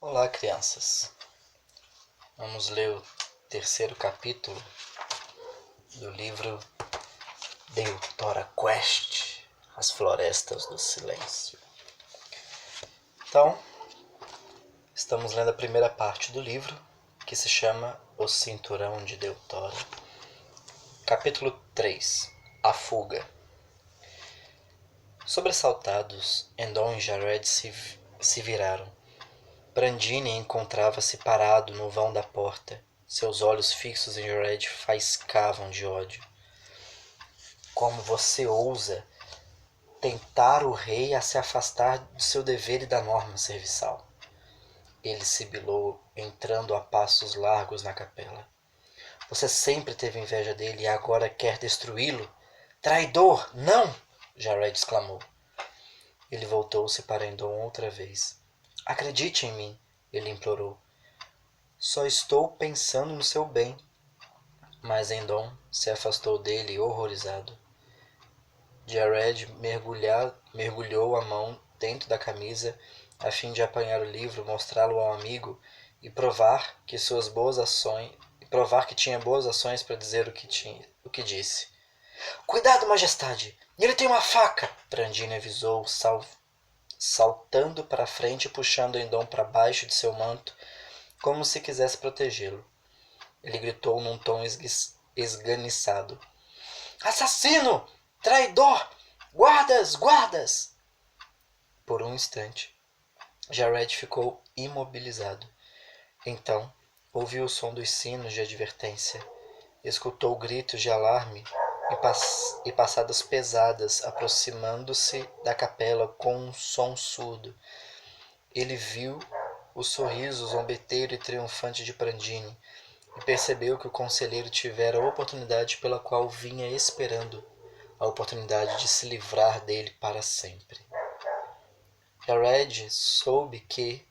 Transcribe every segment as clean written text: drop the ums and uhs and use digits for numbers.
Olá, crianças. Vamos ler o terceiro capítulo do livro Deutora Quest, As Florestas do Silêncio. Então, estamos lendo a primeira parte do livro, que se chama O Cinturão de Deutora. Capítulo 3. A Fuga. Sobressaltados, Endon e Jared se viraram. Brandini encontrava-se parado no vão da porta. Seus olhos fixos em Jared faiscavam de ódio. Como você ousa tentar o rei a se afastar do seu dever e da norma serviçal? Ele sibilou, entrando a passos largos na capela. Você sempre teve inveja dele e agora quer destruí-lo? Traidor, não! Jared exclamou. Ele voltou-se para Endon outra vez. Acredite em mim, ele implorou. Só estou pensando no seu bem. Mas Endon se afastou dele horrorizado. Jared mergulhou a mão dentro da camisa a fim de apanhar o livro, mostrá-lo ao amigo e provar que tinha boas ações para dizer o que disse. Cuidado, majestade! Ele tem uma faca! Brandini avisou, saltando para frente e puxando Endon para baixo de seu manto, como se quisesse protegê-lo. Ele gritou num tom esganiçado. Assassino! Traidor! Guardas! Guardas! Por um instante, Jared ficou imobilizado. Então, ouviu o som dos sinos de advertência. Escutou gritos de alarme e passadas pesadas aproximando-se da capela com um som surdo. Ele viu o sorriso zombeteiro e triunfante de Brandini e percebeu que o conselheiro tivera a oportunidade pela qual vinha esperando, a oportunidade de se livrar dele para sempre. Jared soube que,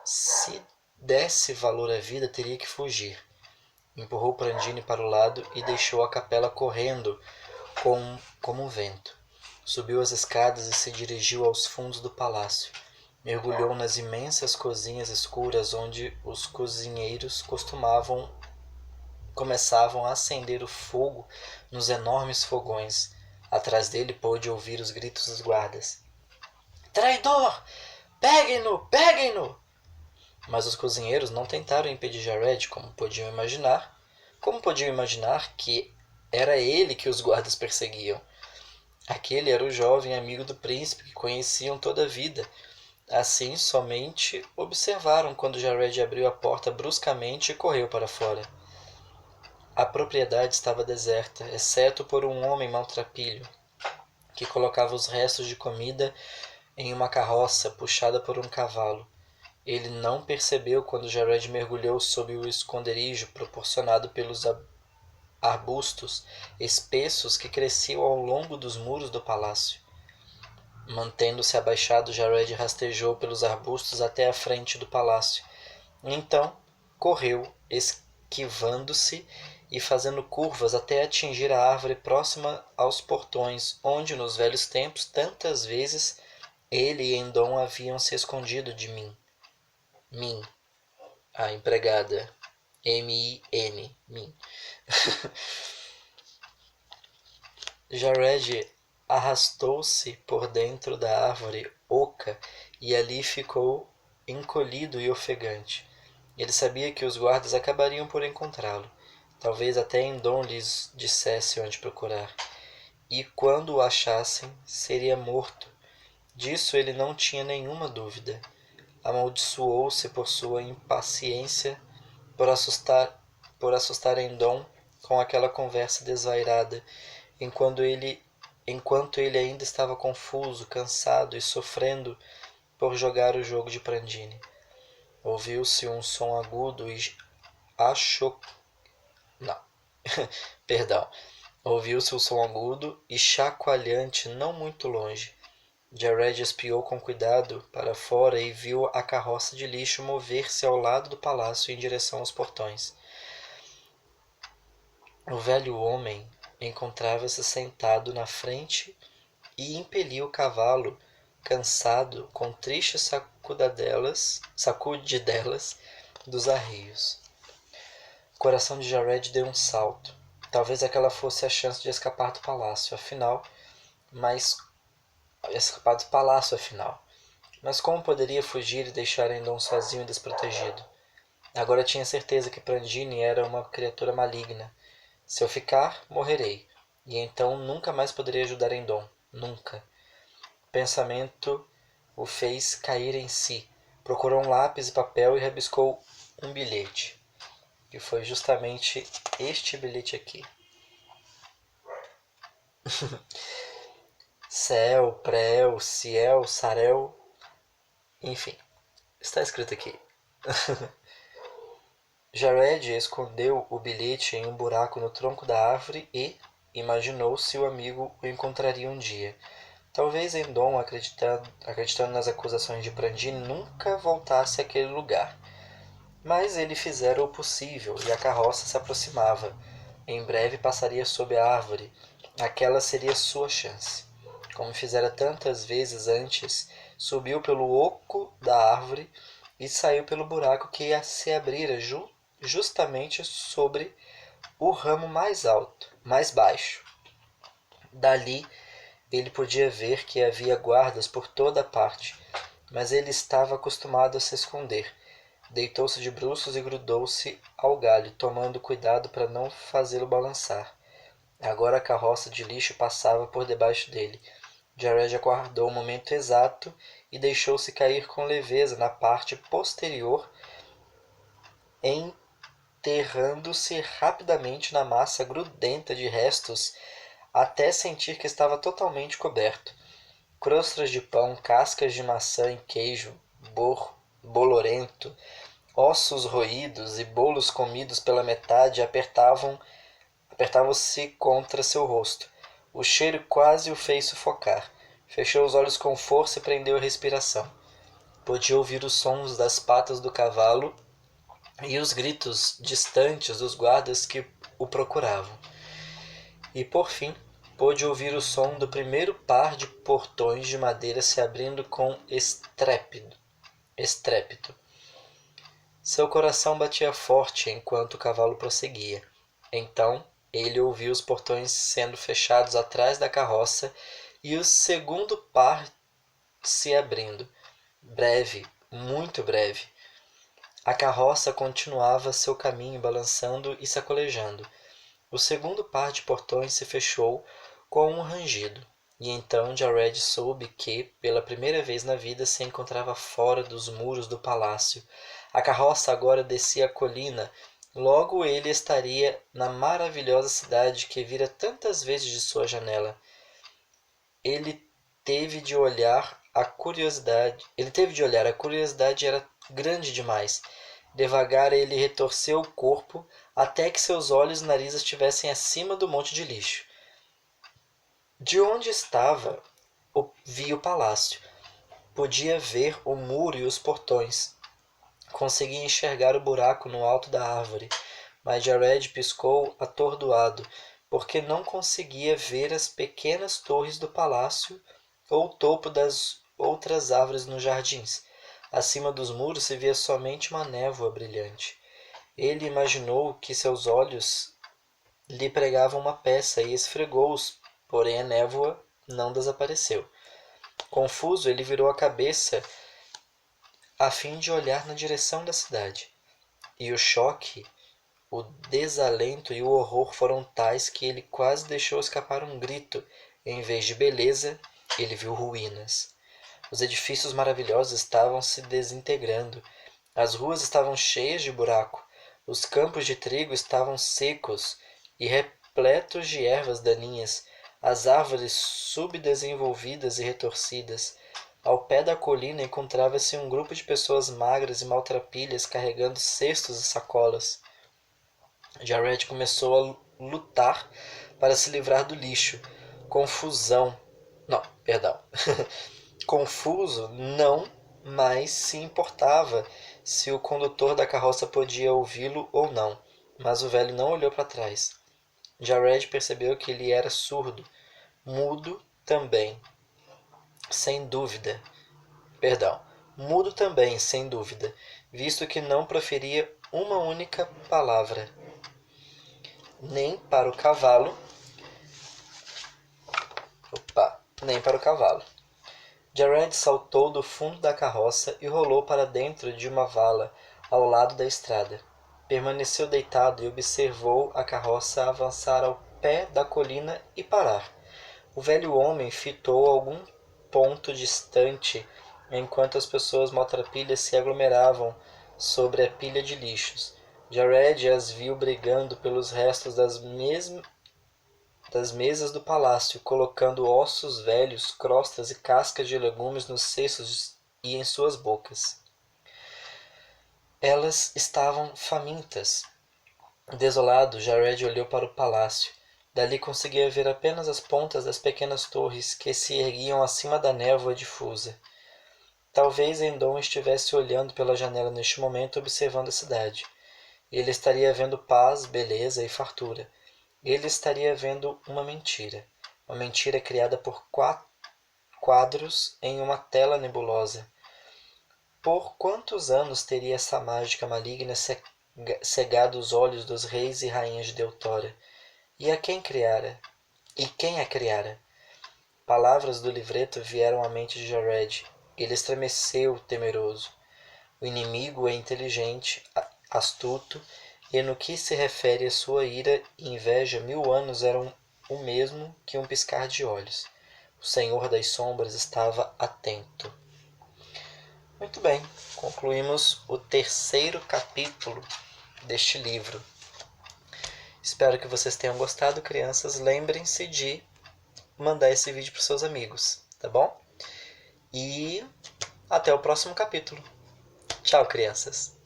se desse valor à vida, teria que fugir. Empurrou Brandini para o lado e deixou a capela correndo como um vento. Subiu as escadas e se dirigiu aos fundos do palácio. Mergulhou nas imensas cozinhas escuras onde os cozinheiros começavam a acender o fogo nos enormes fogões. Atrás dele pôde ouvir os gritos dos guardas. Traidor! Peguem-no! Peguem-no! Mas os cozinheiros não tentaram impedir Jared, como podiam imaginar. Como podiam imaginar que era ele que os guardas perseguiam? Aquele era o jovem amigo do príncipe que conheciam toda a vida. Assim, somente observaram quando Jared abriu a porta bruscamente e correu para fora. A propriedade estava deserta, exceto por um homem maltrapilho, que colocava os restos de comida em uma carroça puxada por um cavalo. Ele não percebeu quando Jared mergulhou sob o esconderijo proporcionado pelos arbustos espessos que cresciam ao longo dos muros do palácio. Mantendo-se abaixado, Jared rastejou pelos arbustos até a frente do palácio. Então, correu, esquivando-se e fazendo curvas até atingir a árvore próxima aos portões, onde, nos velhos tempos, tantas vezes ele e Endon haviam se escondido de mim. Min, a empregada. M-I-N, Min. Jared arrastou-se por dentro da árvore oca e ali ficou encolhido e ofegante. Ele sabia que os guardas acabariam por encontrá-lo. Talvez até Endon lhes dissesse onde procurar. E quando o achassem, seria morto. Disso ele não tinha nenhuma dúvida. Amaldiçoou-se por sua impaciência, por assustar Endon com aquela conversa desvairada, enquanto ele ainda estava confuso, cansado e sofrendo por jogar o jogo de Brandini. Ouviu-se um som agudo e Não. Perdão. Ouviu-se um som agudo e chacoalhante não muito longe. Jared espiou com cuidado para fora e viu a carroça de lixo mover-se ao lado do palácio em direção aos portões. O velho homem encontrava-se sentado na frente e impelia o cavalo cansado, com tristes sacudidelas dos arreios. O coração de Jared deu um salto. Talvez aquela fosse a chance de escapar do palácio, afinal. Mas como poderia fugir e deixar Endon sozinho e desprotegido? Agora tinha certeza que Prandini era uma criatura maligna. Se eu ficar, morrerei. E então nunca mais poderia ajudar Endon. Nunca. O pensamento o fez cair em si. Procurou um lápis e papel e rabiscou um bilhete. Que foi justamente este bilhete aqui. Céu, Prel, Ciel, Sarel. Enfim, está escrito aqui. Jared escondeu o bilhete em um buraco no tronco da árvore e imaginou se o amigo o encontraria um dia. Talvez Endon, acreditando nas acusações de Prandini, nunca voltasse àquele lugar. Mas ele fizera o possível e a carroça se aproximava. Em breve passaria sob a árvore. Aquela seria sua chance. Como fizera tantas vezes antes, subiu pelo oco da árvore e saiu pelo buraco que se abrira justamente sobre o ramo mais alto, mais baixo. Dali ele podia ver que havia guardas por toda a parte, mas ele estava acostumado a se esconder. Deitou-se de bruços e grudou-se ao galho, tomando cuidado para não fazê-lo balançar. Agora a carroça de lixo passava por debaixo dele. Jared aguardou o momento exato e deixou-se cair com leveza na parte posterior, enterrando-se rapidamente na massa grudenta de restos até sentir que estava totalmente coberto. Crostras de pão, cascas de maçã e queijo bolorento, ossos roídos e bolos comidos pela metade apertavam-se contra seu rosto. O cheiro quase o fez sufocar. Fechou os olhos com força e prendeu a respiração. Podia ouvir os sons das patas do cavalo e os gritos distantes dos guardas que o procuravam. E, por fim, pôde ouvir o som do primeiro par de portões de madeira se abrindo com estrépito. Seu coração batia forte enquanto o cavalo prosseguia. Então, ele ouviu os portões sendo fechados atrás da carroça e o segundo par se abrindo. Breve, muito breve. A carroça continuava seu caminho balançando e sacolejando. O segundo par de portões se fechou com um rangido, e então Jared soube que, pela primeira vez na vida, se encontrava fora dos muros do palácio. A carroça agora descia a colina. Logo ele estaria na maravilhosa cidade que vira tantas vezes de sua janela. Ele teve de olhar, a curiosidade era grande demais. Devagar ele retorceu o corpo até que seus olhos e nariz estivessem acima do monte de lixo. De onde estava, via o palácio. Podia ver o muro e os portões. Conseguia enxergar o buraco no alto da árvore, mas Jared piscou atordoado, porque não conseguia ver as pequenas torres do palácio ou o topo das outras árvores nos jardins. Acima dos muros se via somente uma névoa brilhante. Ele imaginou que seus olhos lhe pregavam uma peça e esfregou-os, porém a névoa não desapareceu. Confuso, ele virou a cabeça a fim de olhar na direção da cidade. E o choque, o desalento e o horror foram tais que ele quase deixou escapar um grito. Em vez de beleza, ele viu ruínas. Os edifícios maravilhosos estavam se desintegrando. As ruas estavam cheias de buraco. Os campos de trigo estavam secos e repletos de ervas daninhas. As árvores subdesenvolvidas e retorcidas. Ao pé da colina encontrava-se um grupo de pessoas magras e maltrapilhas carregando cestos e sacolas. Jared começou a lutar para se livrar do lixo. Confuso, não, mas se importava se o condutor da carroça podia ouvi-lo ou não. Mas o velho não olhou para trás. Jared percebeu que ele era surdo, mudo também. sem dúvida. Perdão. Mudo também, sem dúvida, visto que não proferia uma única palavra. Nem para o cavalo. Nem para o cavalo. Jared saltou do fundo da carroça e rolou para dentro de uma vala ao lado da estrada. Permaneceu deitado e observou a carroça avançar ao pé da colina e parar. O velho homem fitou algum ponto distante enquanto as pessoas maltrapilhas se aglomeravam sobre a pilha de lixos. Jared as viu brigando pelos restos das mesas do palácio, colocando ossos velhos, crostas e cascas de legumes nos cestos e em suas bocas. Elas estavam famintas. Desolado, Jared olhou para o palácio. Dali conseguia ver apenas as pontas das pequenas torres que se erguiam acima da névoa difusa. Talvez Endon estivesse olhando pela janela neste momento, observando a cidade. Ele estaria vendo paz, beleza e fartura. Ele estaria vendo uma mentira criada por quadros em uma tela nebulosa. Por quantos anos teria essa mágica maligna cegado os olhos dos reis e rainhas de Deltora? E a quem criara? E quem a criara? Palavras do livreto vieram à mente de Jared. Ele estremeceu, temeroso. O inimigo é inteligente, astuto, e no que se refere à sua ira e inveja, 1000 anos eram o mesmo que um piscar de olhos. O Senhor das Sombras estava atento. Muito bem, concluímos o 3º capítulo deste livro. Espero que vocês tenham gostado, crianças. Lembrem-se de mandar esse vídeo para os seus amigos, tá bom? E até o próximo capítulo. Tchau, crianças!